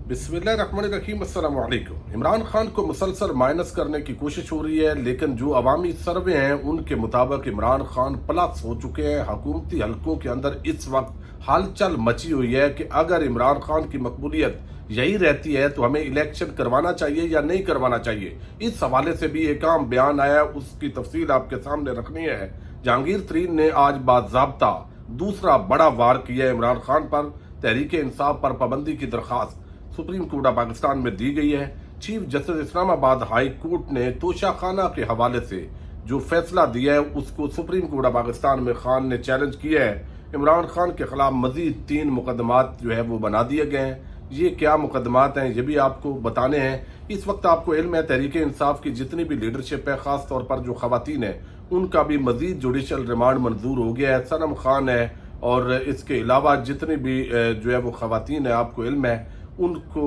बिस्मिल्लाहिर्रहमानिर्रहीम। अस्सलाम वालेकुम। इमरान खान को मुसलसल माइनस करने की कोशिश हो रही है, लेकिन जो अवामी सर्वे हैं उनके मुताबिक इमरान खान प्लस हो चुके हैं। हुकूमती हलकों के अंदर इस वक्त हलचल मची हुई है कि अगर इमरान खान की मकबूलियत यही रहती है तो हमें इलेक्शन करवाना चाहिए या नहीं करवाना चाहिए। इस हवाले से भी एक आम बयान आया, उसकी तफसील आपके सामने रखनी है। जहांगीर तरीन ने आज बाज़ाब्ता दूसरा बड़ा वार किया इमरान खान पर। तहरीक इंसाफ पर पाबंदी की दरख्वास्त सुप्रीम कोर्ट ऑफ पाकिस्तान में दी गई है। Chief justice Islamabad high court ने तोशाखाना के हवाले से जो फैसला दिया है उसको सुप्रीम कोर्ट ऑफ पाकिस्तान में खान ने चैलेंज किया है। इमरान खान के खिलाफ मजीद 3 मुकदमात जो है वो बना दिए गए हैं। ये क्या मुकदमात हैं ये भी आपको बताने हैं। इस वक्त आपको इल्म है तहरीक इंसाफ की जितनी भी लीडरशिप है, खास तौर पर जो खवातीन है, उनका भी मजीद जुडिशल रिमांड मंजूर हो गया है। सनम खान है और इसके अलावा जितनी भी जो है वो खवातीन है, आपको इल्म है उनको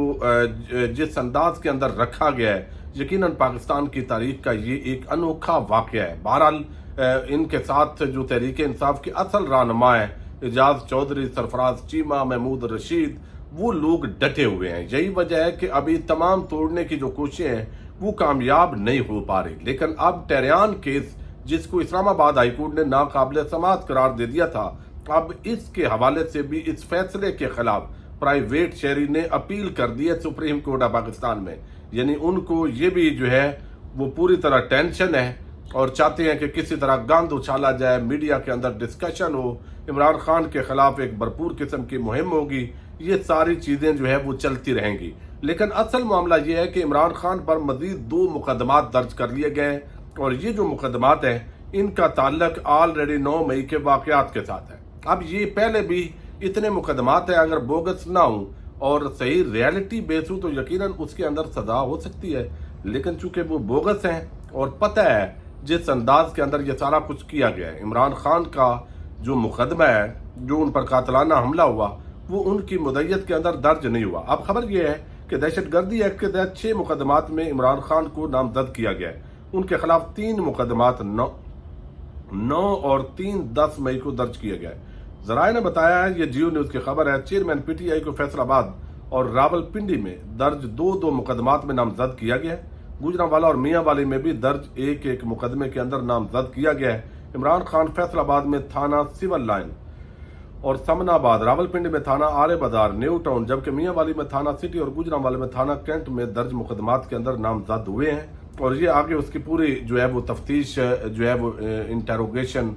जिस अंदाज के अंदर रखा गया है, यकीनन पाकिस्तान की तारीख का ये एक अनोखा वाक़या है। बहरहाल इनके साथ जो तहरीक इंसाफ के असल रहनुमा है एजाज चौधरी, सरफराज चीमा, महमूद रशीद, वो लोग डटे हुए हैं। यही वजह है कि अभी तमाम तोड़ने की जो कोशिशें हैं वो कामयाब नहीं हो पा रही। लेकिन अब टेरियान केस जिसको इस्लामाबाद हाईकोर्ट ने नाकाबिल समाअत करार दे दिया था, अब इसके हवाले से भी इस फैसले के खिलाफ प्राइवेट शहरी ने अपील कर दी है सुप्रीम कोर्ट ऑफ पाकिस्तान में। यानी उनको ये भी जो है वो पूरी तरह टेंशन है और चाहते हैं कि किसी तरह गंद उछाला जाए, मीडिया के अंदर डिस्कशन हो, इमरान खान के खिलाफ एक भरपूर किस्म की मुहिम होगी। ये सारी चीजें जो है वो चलती रहेंगी। लेकिन असल मामला ये है कि इमरान खान पर मजीद 2 मुकदमात दर्ज कर लिए गए हैं और ये जो मुकदमात हैं इनका ताल्लुक ऑलरेडी 9 मई के वाकयात के साथ है। अब ये पहले भी इतने मुकदमात हैं, अगर बोगस ना हो और सही रियलिटी बेस हो तो यकीनन उसके अंदर सजा हो सकती है। लेकिन चूंकि वो बोगस हैं और पता है जिस अंदाज के अंदर ये सारा कुछ किया गया है, इमरान खान का जो मुकदमा है, जो उन पर कातलाना हमला हुआ, वो उनकी मुद्दत के अंदर दर्ज नहीं हुआ। अब खबर यह है कि दहशतगर्दी एक्ट के तहत 6 मुकदमात में इमरान खान को नामजद किया गया है। उनके खिलाफ 3 मुकदमात 9 और 3 10 मई को दर्ज किया गया है। जराये ने बताया है, ये जियो न्यूज की खबर है, चेयरमैन पीटीआई को फैसलाबाद और रावलपिंडी में दर्ज 2 मुकदमात में नामजद किया गया है। गुजरांवाला और मियांवाली में भी दर्ज एक मुकदमे के अंदर नामजद किया गया है। इमरान खान फैसलाबाद में थाना सिविल लाइन और समनाबाद, रावलपिंडी में थाना आरे बाजार न्यू टाउन, जबकि मियांवाली में थाना सिटी और गुजरांवाले में थाना कैंट में दर्ज मुकदमात के अंदर नामजद हुए हैं। और ये आगे उसकी पूरी जो है वो तफ्तीश जो है वो इंटेरोगेशन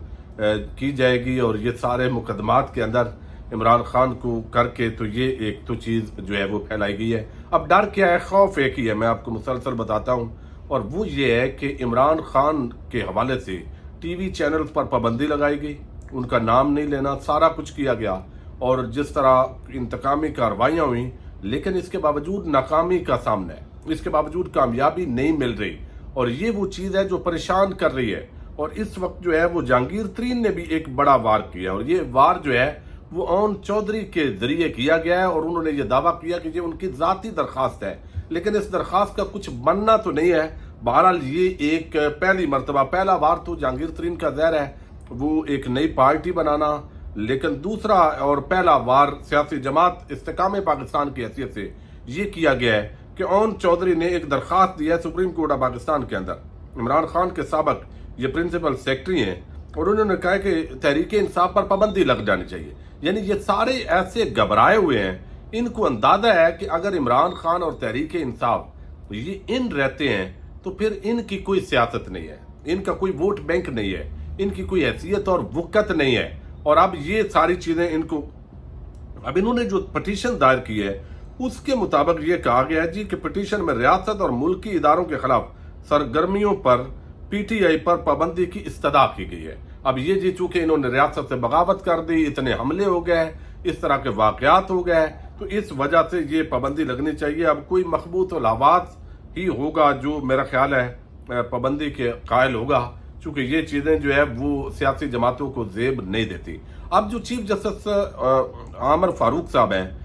की जाएगी और ये सारे मुकदमात के अंदर इमरान खान को करके तो ये एक तो चीज़ जो है वो फैलाई गई है। अब डर क्या है, खौफ एक ही है, मैं आपको मुसलसल बताता हूँ, और वो ये है कि इमरान खान के हवाले से टीवी चैनल्स पर पाबंदी लगाई गई, उनका नाम नहीं लेना, सारा कुछ किया गया और जिस तरह इंतकामी कार्रवाइयाँ हुई, लेकिन इसके बावजूद नाकामी का सामना है, इसके बावजूद कामयाबी नहीं मिल रही। और ये वो चीज़ है जो परेशान कर रही है। और इस वक्त जो है वो जहांगीर तरीन ने भी एक बड़ा वार किया और ये वार जो है वो ओन चौधरी के जरिए किया गया है और उन्होंने ये दावा किया कि ये उनकी जाती दरखास्त है, लेकिन इस दरखास्त का कुछ बनना तो नहीं है। बहरहाल ये एक पहली मरतबा, पहला वार तो जहांगीर तरीन का ज़हर है वो एक नई पार्टी बनाना, लेकिन दूसरा और पहला वार सियासी जमात इस्तेकाम पाकिस्तान की हैसियत से ये किया गया है कि ओन चौधरी ने एक दरखास्त दी है सुप्रीम कोर्ट ऑफ पाकिस्तान के अंदर। इमरान खान के साबिक ये प्रिंसिपल सेक्रेटरी हैं और उन्होंने कहा कि तहरीक इंसाफ पर पाबंदी लग जानी चाहिए। यानी ये सारे ऐसे घबराए हुए हैं, इनको अंदाजा है कि अगर इमरान खान और तहरीक इंसाफ ये इन रहते हैं तो फिर इनकी कोई सियासत नहीं है, इनका कोई वोट बैंक नहीं है, इनकी कोई हैसियत और वक़्त नहीं है। और अब ये सारी चीजें इनको, अब इन्होंने जो पटिशन दायर की है उसके मुताबिक ये कहा गया है जी कि पटिशन में रियासत और मुल्की इदारों के खिलाफ सरगर्मियों पर पीटीआई पर पाबंदी की इस्तदा की गई है। अब ये जी चूंकि इन्होंने रियासत से बगावत कर दी, इतने हमले हो गए, इस तरह के वाकयात हो गए, तो इस वजह से ये पाबंदी लगनी चाहिए। अब कोई मखबूत आवाज ही होगा जो मेरा ख्याल है पाबंदी के कायल होगा, चूंकि ये चीजें जो है वो सियासी जमातों को जेब नहीं देती। अब जो चीफ जस्टिस आमर फारूक साहब हैं,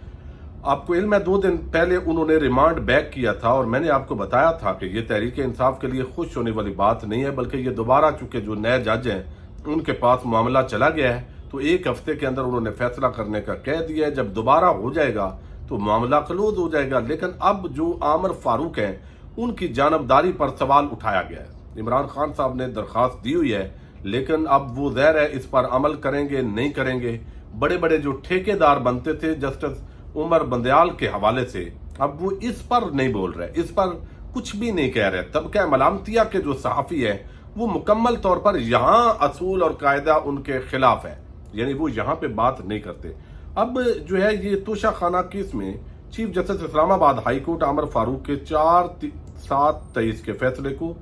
आपको इल्म है 2 दिन पहले उन्होंने रिमांड बैक किया था और मैंने आपको बताया था कि ये तहरीक इंसाफ के लिए खुश होने वाली बात नहीं है, बल्कि ये दोबारा चूंकि जो नए जज हैं उनके पास मामला चला गया है तो 1 हफ्ते के अंदर उन्होंने फैसला करने का कह दिया है। जब दोबारा हो जाएगा तो मामला क्लोज हो जाएगा। लेकिन अब जो आमिर फारूक हैं उनकी जानबदारी पर सवाल उठाया गया है। इमरान खान साहब ने दरख्वास्त दी हुई है, लेकिन अब वो ज़ाहिर है इस पर अमल करेंगे नहीं करेंगे। बड़े बड़े जो ठेकेदार बनते थे जस्टिस उमर बंदयाल के हवाले से, अब वो इस पर नहीं बोल रहे, इस पर कुछ भी नहीं कह रहे। तबका मलामतिया के जो सहाफ़ी है वो मुकम्मल तौर पर यहाँ असूल और कायदा उनके खिलाफ है, यानी वो यहाँ पे बात नहीं करते। अब जो है ये तोशा खाना केस में chief justice Islamabad high court Aamir Farooq के 4/7/23 के फैसले को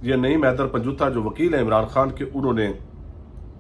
ये नईम हैदर पंजुता जो वकील है इमरान खान के, उन्होंने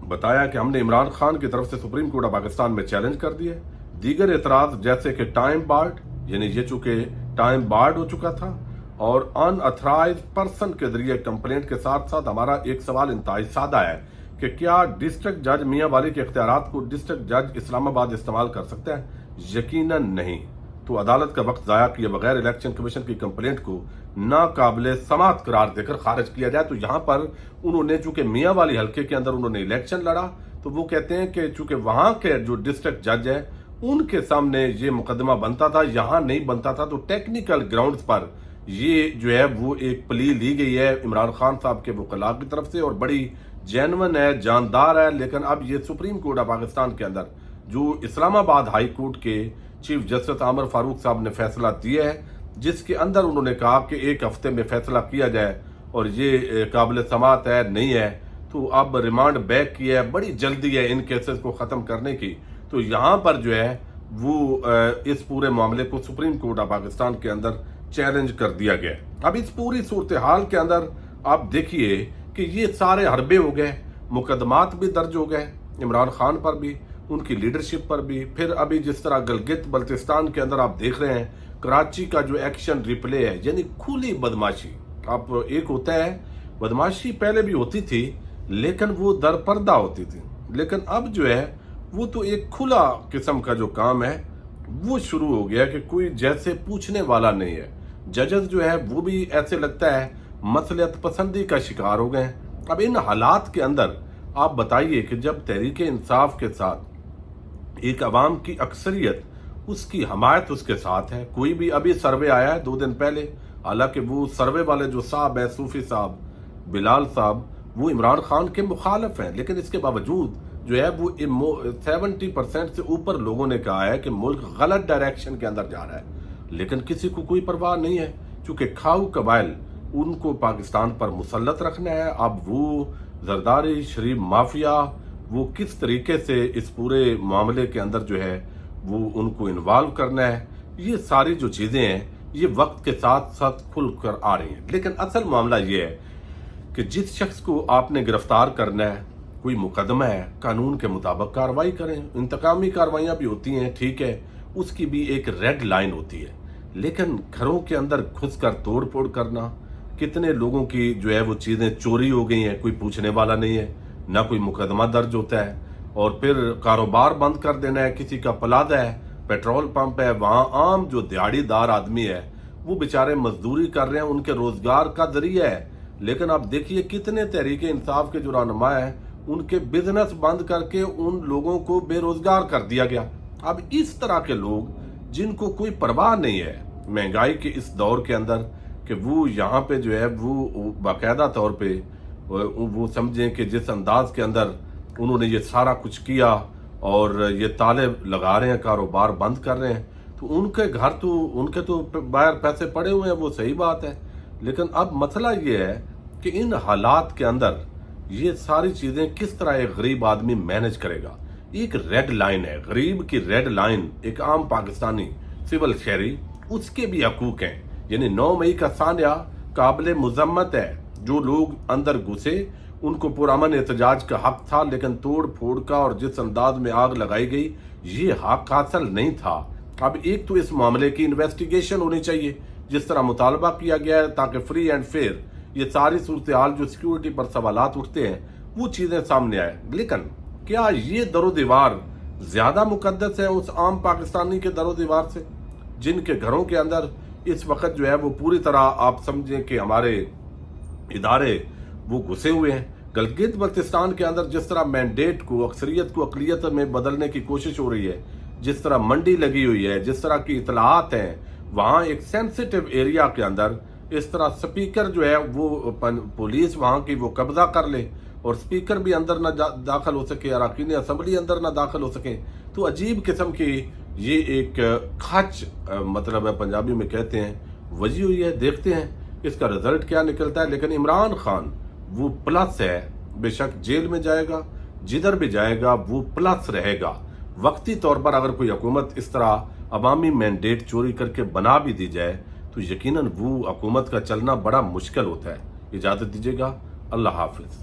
बताया कि हमने इमरान खान की तरफ से सुप्रीम कोर्ट ऑफ पाकिस्तान में चैलेंज कर दिया। दीगर एतराज जैसे कि टाइम बार्ड, यानी ये चूंकि टाइम बार्ड हो चुका था, और अनअथराइज पर्सन के जरिए कंप्लेंट के साथ साथ हमारा एक सवाल इंतहाई सादा है कि क्या डिस्ट्रिक्ट जज मियां वाली के इख्तियारात को डिस्ट्रिक्ट जज इस्लामाबाद इस्तेमाल कर सकता है? यकीनन नहीं। तो अदालत का वक्त ज़ाया किए बगैर इलेक्शन कमीशन की कंप्लेंट को नाकाबिले समात करार देकर खारिज किया जाए। तो यहाँ पर उन्होंने चूंकि मियां वाली हल्के के अंदर उन्होंने इलेक्शन लड़ा, तो वो कहते हैं कि चूंकि वहां के जो डिस्ट्रिक्ट जज है उनके सामने ये मुकदमा बनता था, यहाँ नहीं बनता था, तो टेक्निकल ग्राउंड्स पर ये जो है वो एक प्ली ली गई है इमरान खान साहब के वकला की तरफ से, और बड़ी जेन्युइन है, जानदार है। लेकिन अब ये सुप्रीम कोर्ट ऑफ पाकिस्तान के अंदर जो इस्लामाबाद हाई कोर्ट के चीफ जस्टिस आमिर फारूक साहब ने फैसला दिया है, जिसके अंदर उन्होंने कहा कि 1 हफ्ते में फैसला किया जाए, और ये काबिल समात है नहीं है, तो अब रिमांड बैक किया है, बड़ी जल्दी है इन केसेस को ख़त्म करने की। तो यहाँ पर जो है वो इस पूरे मामले को सुप्रीम कोर्ट ऑफ पाकिस्तान के अंदर चैलेंज कर दिया गया। अब इस पूरी सूरत हाल के अंदर आप देखिए कि ये सारे हरबे हो गए, मुकदमात भी दर्ज हो गए इमरान खान पर भी, उनकी लीडरशिप पर भी। फिर अभी जिस तरह गिलगित बल्तिस्तान के अंदर आप देख रहे हैं कराची का जो एक्शन रिप्ले है, यानी खुली बदमाशी। आप एक होता है बदमाशी पहले भी होती थी लेकिन वो दरपर्दा होती थी, लेकिन अब जो है वो तो एक खुला किस्म का जो काम है वो शुरू हो गया कि कोई जैसे पूछने वाला नहीं है। जजेस जो है वो भी ऐसे लगता है मसलियत पसंदी का शिकार हो गए। अब इन हालात के अंदर आप बताइए कि जब तहरीक इंसाफ के साथ एक अवाम की अक्सरियत, उसकी हमायत उसके साथ है। कोई भी अभी सर्वे आया है 2 दिन पहले, हालांकि वो सर्वे वाले जो साहब है सूफी साहब बिलाल साहब, वो इमरान खान के मुखालिफ हैं, लेकिन इसके बावजूद जो है वो 70% से ऊपर लोगों ने कहा है कि मुल्क गलत डायरेक्शन के अंदर जा रहा है। लेकिन किसी को कोई परवाह नहीं है, क्योंकि खाऊ कबाइल उनको पाकिस्तान पर मुसल्लत रखना है। अब वो जरदारी शरीफ माफिया वो किस तरीके से इस पूरे मामले के अंदर जो है वो उनको इन्वॉल्व करना है, ये सारी जो चीज़ें हैं ये वक्त के साथ साथ खुल कर आ रही हैं। लेकिन असल मामला ये है कि जिस शख्स को आपने गिरफ्तार करना है, कोई मुकदमा है, कानून के मुताबिक कार्रवाई करें। इंतकामी कार्रवाइयाँ भी होती हैं, ठीक है, उसकी भी एक रेड लाइन होती है। लेकिन घरों के अंदर घुसकर तोड़ फोड़ करना, कितने लोगों की जो है वो चीज़ें चोरी हो गई हैं, कोई पूछने वाला नहीं है, ना कोई मुकदमा दर्ज होता है, और फिर कारोबार बंद कर देना है। किसी का प्लाजा है, पेट्रोल पंप है, वहाँ आम जो दिहाड़ीदार आदमी है वो बेचारे मजदूरी कर रहे हैं, उनके रोजगार का जरिया है। लेकिन आप देखिए कितने तहरीक इंसाफ के जो रहनुमा है उनके बिजनेस बंद करके उन लोगों को बेरोजगार कर दिया गया। अब इस तरह के लोग जिनको कोई परवाह नहीं है महंगाई के इस दौर के अंदर, कि वो यहाँ पे जो है वो बाकायदा तौर पे वो समझें कि जिस अंदाज के अंदर उन्होंने ये सारा कुछ किया और ये ताले लगा रहे हैं, कारोबार बंद कर रहे हैं, तो उनके तो बाहर पैसे पड़े हुए हैं, वो सही बात है। लेकिन अब मसला ये है कि इन हालात के अंदर ये सारी चीज़ें किस तरह एक गरीब आदमी मैनेज करेगा। एक रेड लाइन है, गरीब की रेड लाइन, एक आम पाकिस्तानी सिविल शहरी, उसके भी हकूक हैं। यानी 9 मई का सान्या काबिल मुजम्मत है। जो लोग अंदर घुसे उनको पुरअमन एहतजाज का हक था, लेकिन तोड़ फोड़ का और जिस अंदाज में आग लगाई गई ये हक हासिल नहीं था। अब एक तो इस मामले की इन्वेस्टिगेशन होनी चाहिए जिस तरह मुतालबा किया गया है, ताकि फ्री एंड फेयर ये सारी सूरत हाल जो सिक्योरिटी पर सवालात उठते हैं वो चीज़ें सामने आए। लेकिन क्या ये दरो दीवार ज़्यादा मुकद्दस है उस आम पाकिस्तानी के दरो दीवार से, जिनके घरों के अंदर इस वक्त जो है वो पूरी तरह आप समझें कि हमारे इदारे वो घुसे हुए हैं। गिलगित बल्तिस्तान के अंदर जिस तरह मैंडेट को, अक्सरियत को अकलियत में बदलने की कोशिश हो रही है, जिस तरह मंडी लगी हुई है, जिस तरह की इतलात हैं, वहाँ एक सेंसिटिव एरिया के अंदर इस तरह स्पीकर जो है वो पुलिस वहाँ की वो कब्जा कर ले और स्पीकर भी अंदर ना दाखिल हो सके, अरकान असम्बली अंदर ना दाखिल हो सके, तो अजीब किस्म की ये एक खच मतलब है, पंजाबी में कहते हैं, वजी हुई है। देखते हैं इसका रिजल्ट क्या निकलता है। लेकिन इमरान खान वो प्लस है, बेशक जेल में जाएगा, जिधर भी जाएगा वो प्लस रहेगा। वक्ती तौर पर अगर कोई हुकूमत इस तरह अवामी मैंडेट चोरी करके बना भी दी जाए तो यकीनन वो हुकूमत का चलना बड़ा मुश्किल होता है। इजाज़त दीजिएगा, अल्लाह हाफिज।